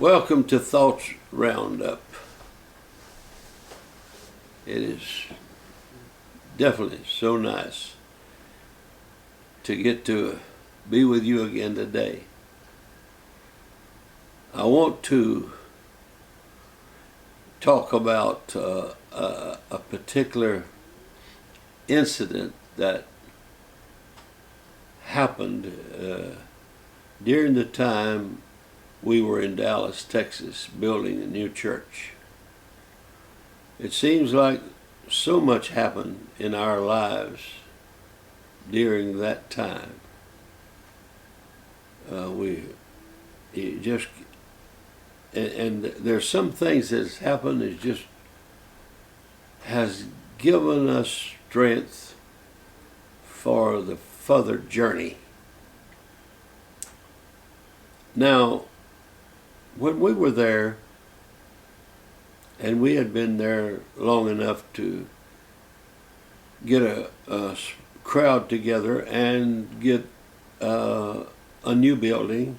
Welcome to Thoughts Roundup. It is definitely so nice to get to be with you again today. I want to talk about a particular incident that happened during the time we were in Dallas, Texas, building a new church. It seems like so much happened in our lives during that time. And there's some things that's happened that just has given us strength for the further journey. Now, when we were there, and we had been there long enough to get a crowd together and get a new building,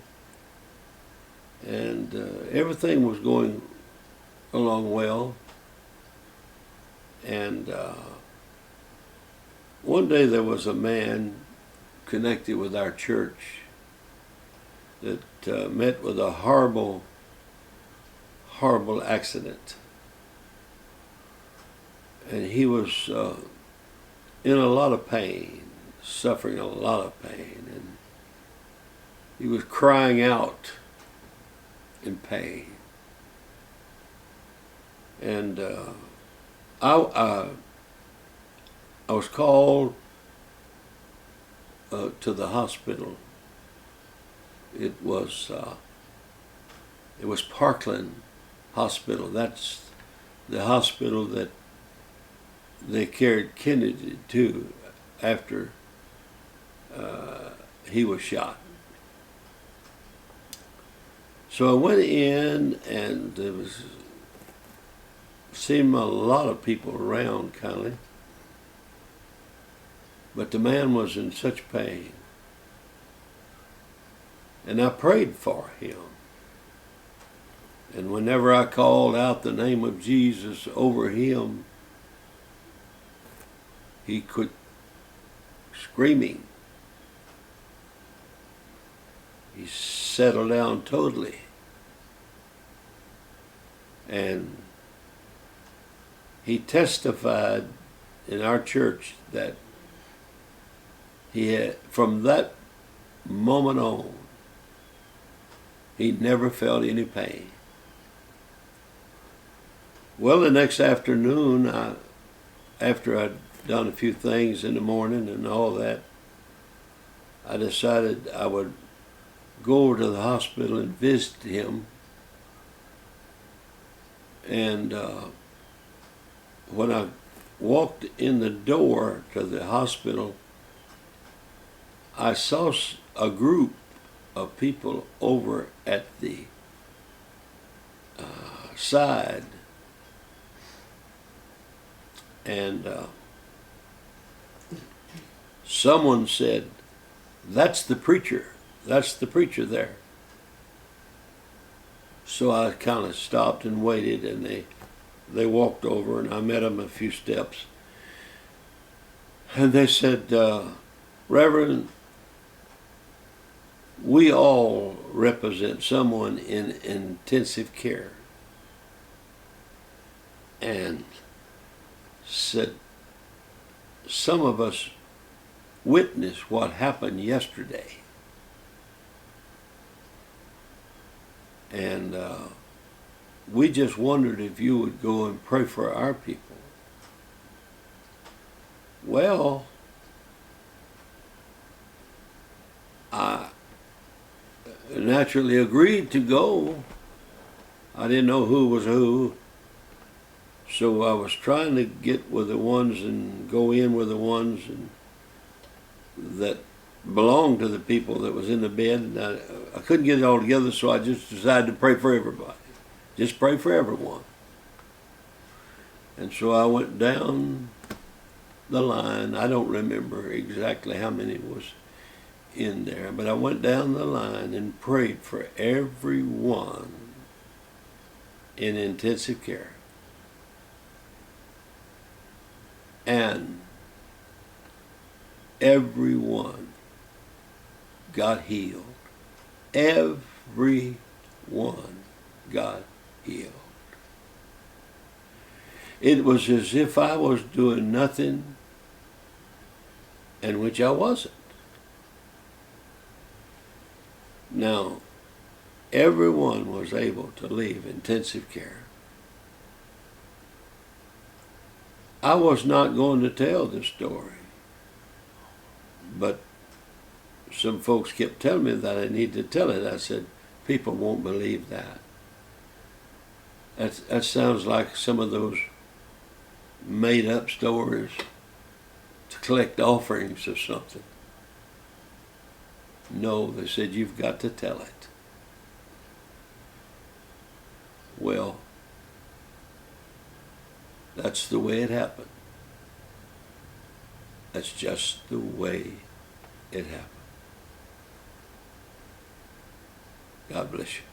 and everything was going along well. And one day there was a man connected with our church that met with a horrible accident. And he was in a lot of pain, suffering a lot of pain, and he was crying out in pain. And I was called to the hospital. It was Parkland Hospital. That's the hospital that they carried Kennedy to after he was shot. So I went in, and there seemed a lot of people around, kindly, but the man was in such pain. And I prayed for him. And whenever I called out the name of Jesus over him, he quit screaming. He settled down totally. And he testified in our church that he had, from that moment on, he never felt any pain. Well, the next afternoon, after I'd done a few things in the morning and all that, I decided I would go over to the hospital and visit him. And when I walked in the door to the hospital, I saw a group of people over at the side, and someone said, "That's the preacher. That's the preacher there." So I kind of stopped and waited, and they walked over, and I met them a few steps, and they said, "Reverend, we all represent someone in intensive care," and said, "Some of us witnessed what happened yesterday, and we just wondered if you would go and pray for our people." Well, I naturally agreed to go. I didn't know who was who, so I was trying to get with the ones and go in with the ones that belonged to the people that was in the bed. And I couldn't get it all together, so I just decided to pray for everybody. Just pray for everyone. And so I went down the line. I don't remember exactly how many was in there, but I went down the line and prayed for everyone in intensive care. And everyone got healed. Everyone got healed. It was as if I was doing nothing, and which I wasn't. Now, everyone was able to leave intensive care. I was not going to tell the story, but some folks kept telling me that I need to tell it. I said, people won't believe that. That sounds like some of those made-up stories to collect offerings or something. No, they said, you've got to tell it. Well, that's the way it happened. That's just the way it happened. God bless you.